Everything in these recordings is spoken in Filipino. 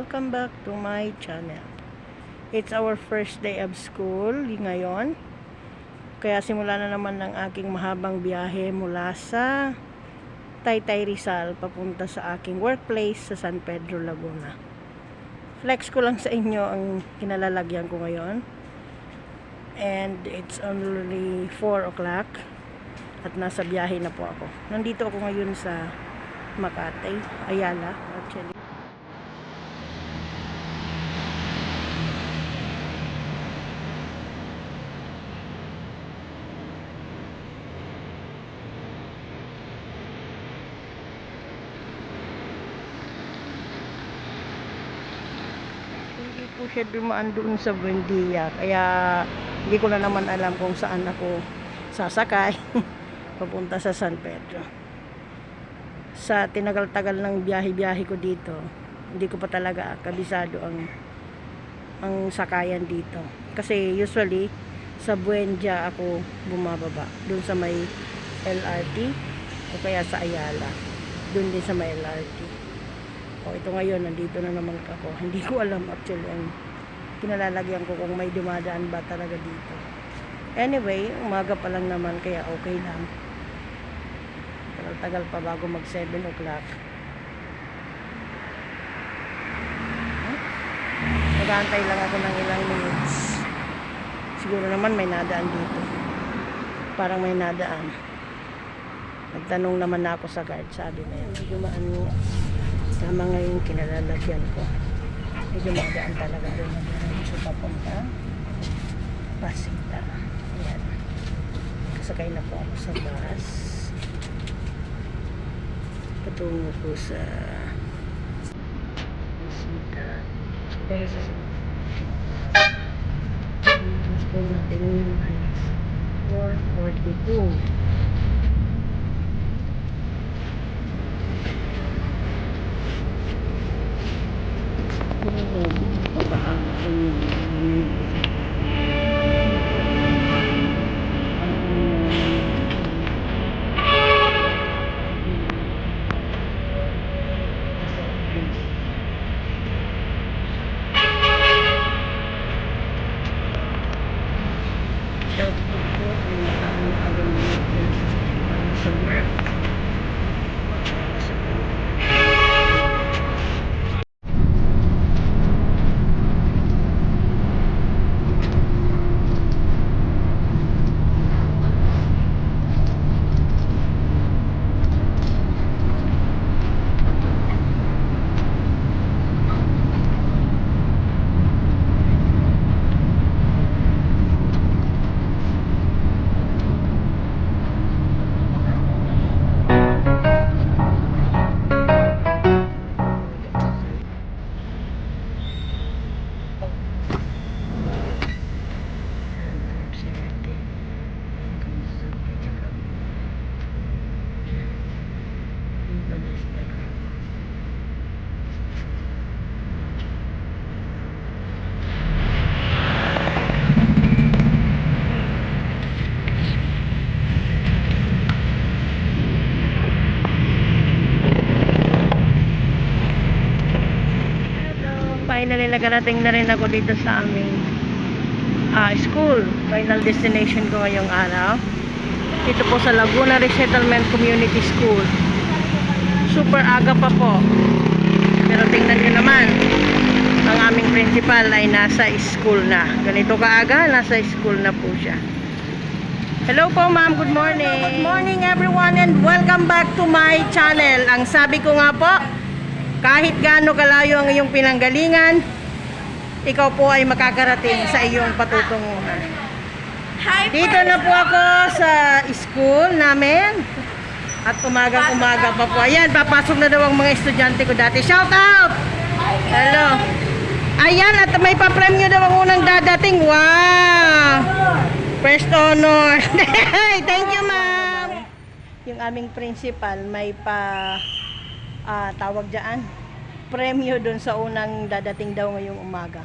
welcome back to my channel. It's our first day of school ngayon. Kaya simula na naman ng aking mahabang biyahe mula sa Taytay Rizal papunta sa aking workplace sa San Pedro, Laguna. Flex ko lang sa inyo ang kinalalagyan ko ngayon. And it's only 4 o'clock at nasa biyahe na po ako. Nandito ako ngayon sa Makati, Ayala actually. Hindi po siya dumaan doon sa Buendia, kaya hindi ko na naman alam kung saan ako sasakay papunta sa San Pedro. Sa tinagal-tagal ng biyahe-biyahe ko dito, hindi ko pa talaga kabisado ang sakayan dito. Kasi usually sa Buendia ako bumababa, doon sa may LRT o kaya sa Ayala, doon din sa may LRT. O ito ngayon, nandito na naman ako. Hindi ko alam actually ang kinalalagyan ko kung may dumadaan ba talaga dito. Anyway, umaga pa lang naman kaya okay lang. Tagal pa bago mag 7 o'clock. Nag-aantay lang ako ng ilang minutes. Siguro naman may nadaan dito. Parang may nadaan. Nagtanong naman ako sa guard. Sabi na yun, dumaan mo. Tama nga yung kinalalagyan ko. May dumadaan talaga doon. So papunta Pasita. Ayan. Kasakay na po ako sa bus. Patungo po sa Pasita. Mas po natin yung 442. Finally, nagarating na rin ako dito sa aming school. Final destination ko ngayong araw. Dito po sa Laguna Resettlement Community School. Super aga pa po. Pero tingnan nyo naman, ang aming principal ay nasa school na. Ganito kaaga, nasa school na po siya. Hello po ma'am, good morning. Good morning everyone and welcome back to my channel. Ang sabi ko nga po, kahit gaano kalayo ang iyong pinanggalingan, ikaw po ay makakarating sa iyong patutunguhan. Dito na po ako sa school namin. At umagang-umaga pa po. Ayan, papasok na daw ang mga estudyante ko dati. Shout out! Hello! Ayan, at may pa-premyo daw ang unang dadating. Wow! First honor. Thank you, ma'am. Yung aming principal may tawag dyan, premyo dun sa unang dadating daw ngayong umaga.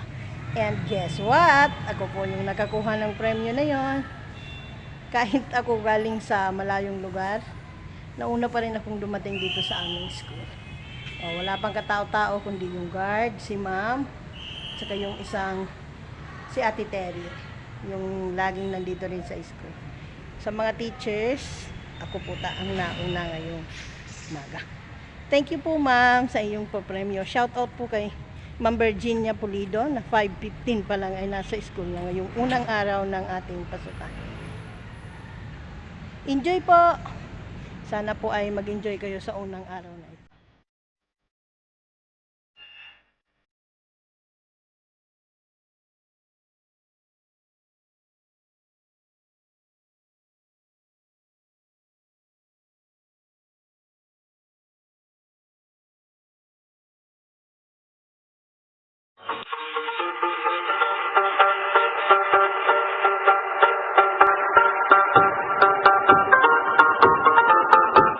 And guess what? Ako po yung nakakuha ng premyo na yon. Kahit ako galing sa malayong lugar, nauna pa rin akong dumating dito sa aming school. O, wala pang katao-tao kundi yung guard, si ma'am, tsaka yung si Ate Terry, yung laging nandito rin sa school. Sa mga teachers, ako po ang nauna ngayong umaga. Thank you po ma'am sa iyong papremyo. Shout out po kay Ma'am Virginia Pulido na 5:15 pa lang ay nasa school na ngayong unang araw ng ating pasukan. Enjoy po! Sana po ay mag-enjoy kayo sa unang araw na ito.